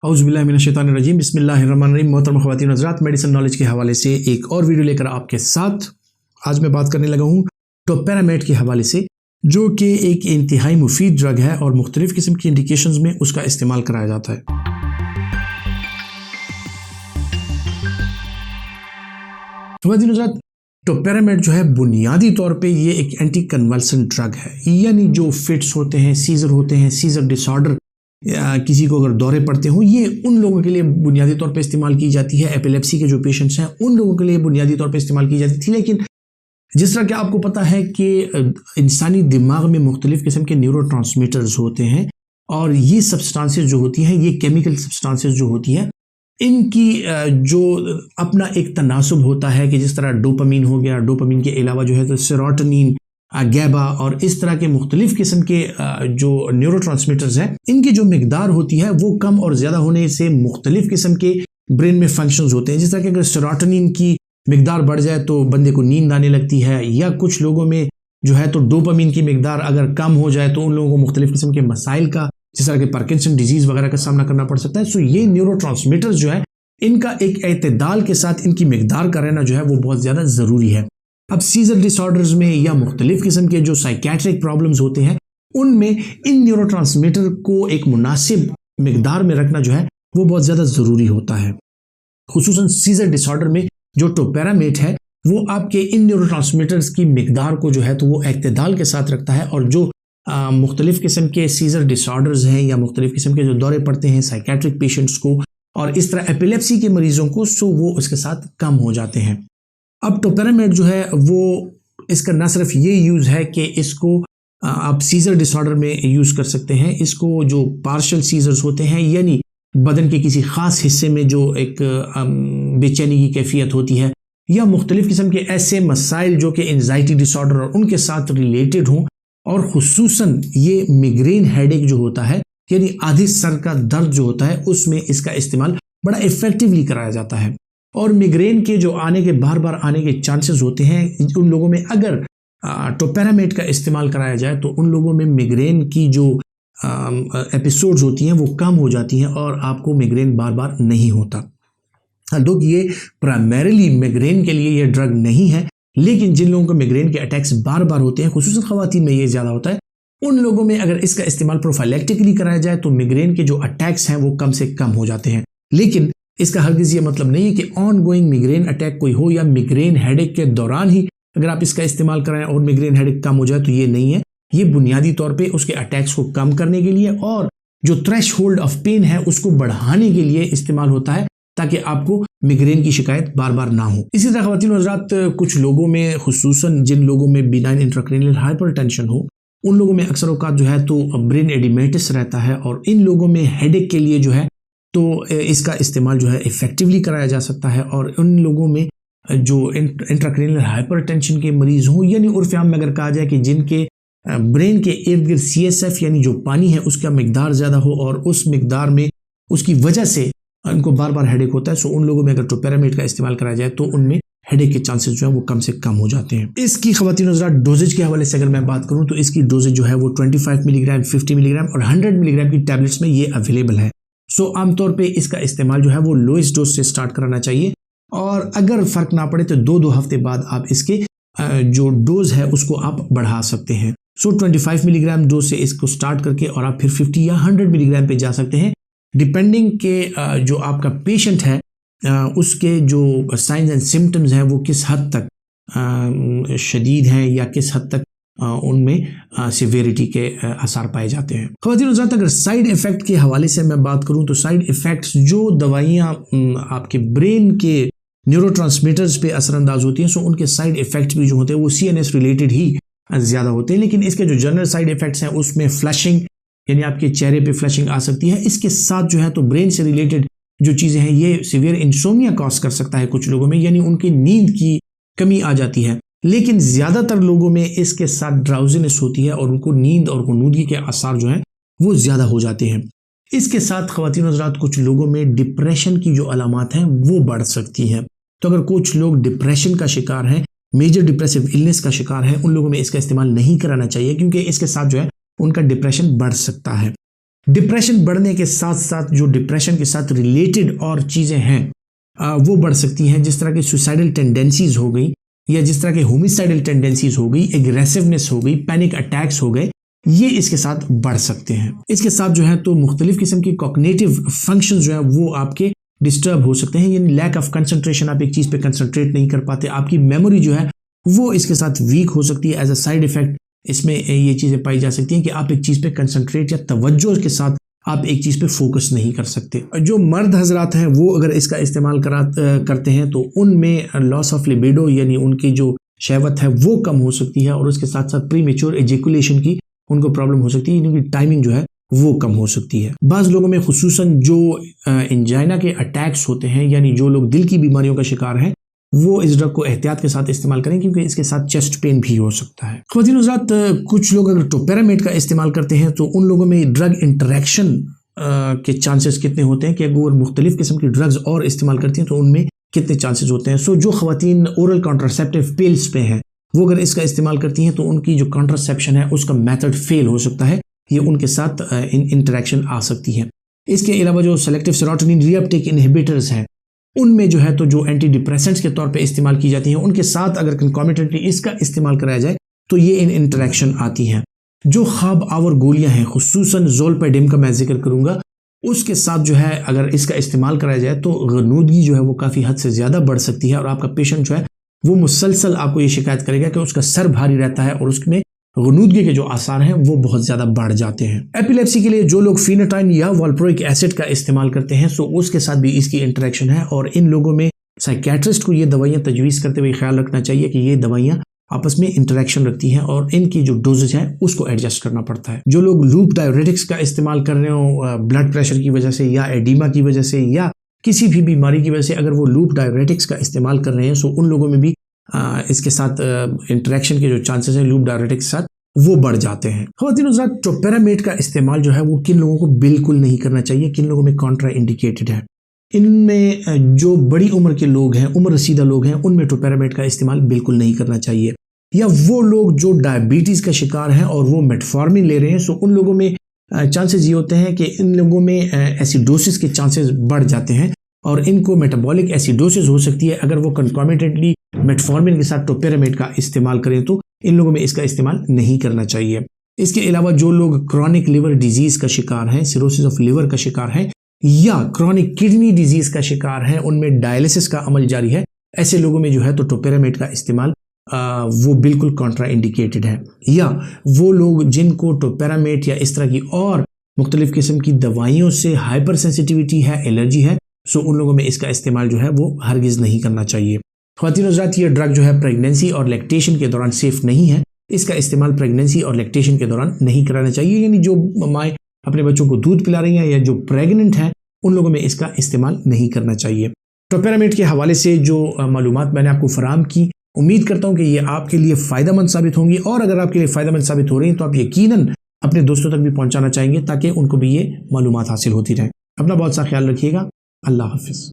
औज़ुबिल्लाहिमिनश्शैतानिर्रजीम बिस्मिल्लाहिर्रहमानिर्रहीम। मोहतरम ख़वातीन हज़रात, मेडिसिन नॉलेज के हवाले से एक और वीडियो लेकर आपके साथ आज मैं बात करने लगा हूँ टोपेरामेट के हवाले से, जो कि एक इंतहाई मुफीद ड्रग है और मुख्तलिफ़ किस्म की इंडिकेशंस में उसका इस्तेमाल कराया जाता है। ख़वातीन हज़रात, टोपेरामेट जो है बुनियादी तौर पे ये एक एंटी कन्वल्सेंट ड्रग है, यानी जो फिट्स होते हैं, सीज़र होते हैं, सीज़र डिसऑर्डर, किसी को अगर दौरे पड़ते हों, ये उन लोगों के लिए बुनियादी तौर पे इस्तेमाल की जाती है। एपिलेप्सी के जो पेशेंट्स हैं उन लोगों के लिए बुनियादी तौर पे इस्तेमाल की जाती थी। लेकिन जिस तरह कि आपको पता है कि इंसानी दिमाग में मुख्तलिफ़ किस्म के न्यूरोट्रांसमीटर्स होते हैं और ये सब्सटेंसेस जो होती हैं, ये केमिकल सब्सटेंसेस जो होती हैं, इनकी जो अपना एक तनासुब होता है कि जिस तरह डोपामीन हो गया, डोपामीन के अलावा जो है तो सेरोटोनिन, गैबा और इस तरह के मुख्तलिफ़ किस्म के जो न्यूरोट्रांसमीटर्स हैं, इनकी जो मिकदार होती है वो कम और ज़्यादा होने से मुख्तलिफ़ किस्म के ब्रेन में फंक्शंस होते हैं। जिस तरह कि अगर सेरोटोनिन की मिकदार बढ़ जाए तो बंदे को नींद आने लगती है, या कुछ लोगों में जो है तो डोपामीन की मिकदार अगर कम हो जाए तो उन लोगों को मुख्तलिफ़ किस्म के मसाइल का, जिस तरह के पार्किंसन डिजीज़ वगैरह का सामना करना पड़ सकता है। सो ये न्यूरोट्रांसमीटर्स जो है, इनका एक एतदाल के साथ इनकी मिकदार का रहना जो है वो बहुत ज़्यादा ज़रूरी है। अब सीजर डिसऑर्डर्स में या मुख्तलिफ़ किस्म के जो साइकेट्रिक प्रॉब्लम्स होते हैं, उनमें इन न्यूरोट्रांसमीटर को एक मुनासिब मिकदार में रखना जो है वो बहुत ज़्यादा ज़रूरी होता है। खुसूसन सीजर डिसऑर्डर में जो टोपेरामेट है वो आपके इन न्यूरोट्रांसमीटर्स की मिकदार को जो है तो वो एतदाल के साथ रखता है, और जो मुख्तलिफ़ किस्म के सीजर डिसऑर्डर्स हैं या मुख्तलिफ़ किस्म के जो दौरे पड़ते हैं साइकेट्रिक पेशेंट्स को और इस तरह एपिलेप्सी के मरीज़ों को, सो वो उसके साथ कम हो जाते हैं। अब टोपेरामेट जो है वो इसका न सिर्फ ये यूज़ है कि इसको आप सीजर डिसऑर्डर में यूज़ कर सकते हैं, इसको जो पार्शल सीजर्स होते हैं, यानी बदन के किसी ख़ास हिस्से में जो एक बेचैनी की कैफियत होती है, या मुख्तलिफ़ किस्म के ऐसे मसाइल जो कि एंजाइटी डिसऑर्डर और उनके साथ रिलेटेड हों, और ख़ुसूसन ये मिग्रेन हेडेक जो होता है, यानी आधे सर का दर्द जो होता है, उसमें इसका इस्तेमाल बड़ा इफ़ेक्टिवली कराया जाता है। और मिग्रेन के जो आने के बार बार आने के चांसेस होते हैं, उन लोगों में अगर टोपेरामेट का इस्तेमाल कराया जाए तो उन लोगों में मिग्रेन की जो एपिसोड्स होती हैं वो कम हो जाती हैं और आपको मिग्रेन बार बार नहीं होता। दो ये प्राइमरीली मिग्रेन के लिए ये ड्रग नहीं है, लेकिन जिन लोगों को मिग्रेन के अटैक्स बार बार होते हैं, खुसूसन ख़वातीन में ये ज़्यादा होता है, उन लोगों में अगर इसका इस्तेमाल प्रोफाइलैक्टिकली कराया जाए तो मिग्रेन के जो अटैक्स हैं वो कम से कम हो जाते हैं। लेकिन इसका हरगिज़ ये मतलब नहीं है कि ऑन गोइंग मिग्रेन अटैक कोई हो या मिग्रेन हेडेक के दौरान ही अगर आप इसका इस्तेमाल कराएं और मिग्रेन हेडेक कम हो जाए, तो ये नहीं है। ये बुनियादी तौर पे उसके अटैक्स को कम करने के लिए और जो थ्रेशहोल्ड ऑफ पेन है उसको बढ़ाने के लिए इस्तेमाल होता है, ताकि आपको मिग्रेन की शिकायत बार बार ना हो। इसी तरह ख़वातीन हज़रात, कुछ लोगों में, खुसूसन जिन लोगों में बिनाइन इंट्राक्रैनियल हाइपरटेंशन हो, उन लोगों में अक्सर औक़ात जो है तो ब्रेन एडिमेटिस रहता है, और इन लोगों में हेडेक के लिए जो है तो इसका इस्तेमाल जो है इफ़ेक्टिवली कराया जा सकता है। और उन लोगों में जो इंट्राक्रैनियल हाइपरटेंशन के मरीज़ हों, यानी उर्फ़ आम में अगर कहा जाए कि जिनके ब्रेन के इर्द गिर्द CSF यानी जो पानी है उसका मिकदार ज़्यादा हो और उस मिकदार में उसकी वजह से उनको बार बार हेडेक होता है, सो उन लोगों में अगर टोपेरामेट का इस्तेमाल कराया जाए तो उनमें हेडेक के चांसेस जो है वो कम से कम हो जाते हैं। इसकी ख़वातीन हज़रात डोजेज के हवाले से अगर मैं बात करूँ तो इसकी डोजेज जो है वो 25 मिलीग्राम, 50 मिलीग्राम और 100 मिलीग्राम की टैबलेट्स में ये अवेलेबल है। सो आमतौर पे इसका इस्तेमाल जो है वो लोएस्ट डोज से स्टार्ट कराना चाहिए, और अगर फ़र्क ना पड़े तो 2 हफ्ते बाद आप इसके जो डोज है उसको आप बढ़ा सकते हैं। सो 25 मिलीग्राम डोज से इसको स्टार्ट करके और आप फिर 50 या 100 मिलीग्राम पे जा सकते हैं, डिपेंडिंग के जो आपका पेशेंट है उसके जो साइंस एंड सिम्टम्स हैं वो किस हद तक शदीद हैं या किस हद तक उनमें सिवियरिटी के आसार पाए जाते हैं। ख़वातीन हज़रात, अगर साइड इफ़ेक्ट के हवाले से मैं बात करूं तो साइड इफ़ेक्ट्स जो दवाइयां आपके ब्रेन के न्यूरोट्रांसमीटर्स पे असरअंदाज होती हैं, सो उनके साइड इफ़ेक्ट्स भी जो होते हैं वो CNS रिलेटेड ही ज़्यादा होते हैं। लेकिन इसके जो जनरल साइड इफ़ेक्ट्स हैं उसमें फ्लशिंग, यानी आपके चेहरे पे फ्लशिंग आ सकती है। इसके साथ जो है तो ब्रेन से रिलेटेड जो चीज़ें हैं, ये सीवियर इंसोम्निया कॉज कर सकता है कुछ लोगों में, यानी उनकी नींद की कमी आ जाती है। लेकिन ज़्यादातर लोगों में इसके साथ ड्राउजीनेस होती है और उनको नींद और ग़ुनूदगी के आसार जो हैं वो ज़्यादा हो जाते हैं। इसके साथ ख़वातीन हज़रात कुछ लोगों में डिप्रेशन की जो अलामात हैं वो बढ़ सकती हैं। तो अगर कुछ लोग डिप्रेशन का शिकार हैं, मेजर डिप्रेसिव इलनेस का शिकार है, उन लोगों में इसका इस्तेमाल नहीं कराना चाहिए, क्योंकि इसके साथ जो है उनका डिप्रेशन बढ़ सकता है। डिप्रेशन बढ़ने के साथ साथ जो डिप्रेशन के साथ रिलेटेड और चीज़ें हैं वो बढ़ सकती हैं, जिस तरह की सुसाइडल टेंडेंसीज हो गई या जिस तरह के होमिसाइडल टेंडेंसीज हो गई, एग्रेसिवनेस हो गई, पैनिक अटैक्स हो गए, ये इसके साथ बढ़ सकते हैं। इसके साथ जो है तो मुख्तलिफ किस्म की कॉग्निटिव फंक्शन जो है वो आपके डिस्टर्ब हो सकते हैं, यानी लैक ऑफ कंसंट्रेशन, आप एक चीज़ पे कंसंट्रेट नहीं कर पाते, आपकी मेमोरी जो है वो इसके साथ वीक हो सकती है। एज अ साइड इफेक्ट इसमें ये चीज़ें पाई जा सकती हैं कि आप एक चीज़ पे कंसंट्रेट या तवज्जो के साथ आप एक चीज़ पे फोकस नहीं कर सकते। जो मर्द हजरात हैं वो अगर इसका इस्तेमाल करते हैं तो उनमें लॉस ऑफ लिबिडो यानी उनकी जो शहवत है वो कम हो सकती है, और उसके साथ साथ प्री मेच्योर एजेकुलेशन की उनको प्रॉब्लम हो सकती है, उनकी टाइमिंग जो है वो कम हो सकती है। बाज़ लोगों में खुसूसन जो एंजाइना के अटैक्स होते हैं, यानी जो लोग दिल की बीमारियों का शिकार हैं, वो इस ड्रग को एहतियात के साथ इस्तेमाल करें, क्योंकि इसके साथ चेस्ट पेन भी हो सकता है। ख्वातीन हज़रात, कुछ लोग अगर टोपेरामेट का इस्तेमाल करते हैं तो उन लोगों में ड्रग इंटरेक्शन के चांसेस कितने होते हैं कि अगर मुख्तलिफ किस्म की ड्रग्स और इस्तेमाल करती हैं तो उनमें कितने चांसेस होते हैं। सो जो ख्वातीन ओरल कॉन्ट्रासेप्टिव पिल्स पे हैं वो अगर इसका इस्तेमाल करती हैं तो उनकी जो कॉन्ट्रासेप्शन है उसका मेथड फेल हो सकता है, ये उनके साथ इंटरेक्शन आ सकती है। इसके अलावा जो सेलेक्टिव सेरोटोनिन रीअपटेक इनहिबिटर्स हैं उनमें जो है तो जो एंटी डिप्रेसेंट्स के तौर पे इस्तेमाल की जाती हैं, उनके साथ अगर कंकॉमिटेंटली इसका इस्तेमाल कराया जाए तो ये इन इंटरेक्शन आती हैं। जो ख्वाब आवर गोलियां हैं, खुसूसन ज़ोलपेडिम का मैं जिक्र करूंगा, उसके साथ जो है अगर इसका इस्तेमाल कराया जाए तो गनूदगी जो है वो काफ़ी हद से ज़्यादा बढ़ सकती है, और आपका पेशेंट जो है वो मुसलसल आपको ये शिकायत करेगा कि उसका सर भारी रहता है और उसमें गनूदगी के जो आसार हैं वो बहुत ज़्यादा बढ़ जाते हैं। एपिलेप्सी के लिए जो लोग फिनाटाइन या वाल्प्रोइक एसिड का इस्तेमाल करते हैं सो उसके साथ भी इसकी इंटरेक्शन है, और इन लोगों में साइकियाट्रिस्ट को ये दवाइयाँ तजवीज़ करते हुए ख्याल रखना चाहिए कि ये दवाइयाँ आपस में इंटरेक्शन रखती हैं और इनकी जो डोजेज है उसको एडजस्ट करना पड़ता है। जो लोग लूप डायरेटिक्स का इस्तेमाल कर रहे हो ब्लड प्रेशर की वजह से या एडीमा की वजह से या किसी भी बीमारी की वजह से, अगर वो लूप डायरेटिक्स का इस्तेमाल कर रहे हैं सो उन लोगों में भी इसके साथ इंटरेक्शन के जो चांसेस हैं लूप डायरेटिक्स के साथ वो बढ़ जाते हैं। ख़वातीन हज़रात, टोपेरामेट का इस्तेमाल जो है वो किन लोगों को बिल्कुल नहीं करना चाहिए, किन लोगों में कॉन्ट्रा इंडिकेटेड है। इनमें जो बड़ी उम्र के लोग हैं, उम्र रसीदा लोग हैं, उनमें टोपेरामेट का इस्तेमाल बिल्कुल नहीं करना चाहिए। या वो लोग जो डायबिटीज़ का शिकार हैं और वो मेटफॉर्मिन ले रहे हैं, सो उन लोगों में चांसेस ये होते हैं कि इन लोगों में एसिडोसिस के चांसेस बढ़ जाते हैं और इनको मेटाबॉलिक एसिडोसिस हो सकती है। अगर वो कंकॉमिटेंटली मेटफॉर्मिन के साथ टोपेरामेट का इस्तेमाल करें तो इन लोगों में इसका इस्तेमाल नहीं करना चाहिए। इसके अलावा जो लोग क्रॉनिक लिवर डिजीज़ का शिकार हैं, सिरोसिस ऑफ लिवर का शिकार हैं या क्रॉनिक किडनी डिजीज़ का शिकार हैं, उनमें डायलिसिस का अमल जारी है, ऐसे लोगों में जो है तो टोपेरामेट का इस्तेमाल वो बिल्कुल कॉन्ट्रा इंडिकेटेड है। या वो लोग जिनको टोपेरामेट या इस तरह की और मुख्तलिफ किस्म की दवाइयों से हाइपर सेंसिटिविटी है, एलर्जी है, सो उन लोगों में इसका इस्तेमाल जो है वो हरगिज़ नहीं करना चाहिए। ख्वातीन हज़रात, ये ड्रग जो है प्रेगनेंसी और लैक्टेशन के दौरान सेफ नहीं है, इसका इस्तेमाल प्रेगनेंसी और लैक्टेशन के दौरान नहीं कराना चाहिए। यानी जो माएँ अपने बच्चों को दूध पिला रही हैं या जो प्रेग्नेंट हैं उन लोगों में इसका इस्तेमाल नहीं करना चाहिए। टोपेरामेट के हवाले से जो मालूमात मैंने आपको फराहम की, उम्मीद करता हूँ कि ये आपके लिए फ़ायदेमंद साबित होंगी, और अगर आपके लिए फ़ायदेमंद साबित हो रही हैं तो आप यकीनन अपने दोस्तों तक भी पहुँचाना चाहेंगे ताकि उनको भी ये मालूमात हासिल होती रहें। अपना बहुत सा ख्याल रखिएगा। अल्लाह हाफिज़।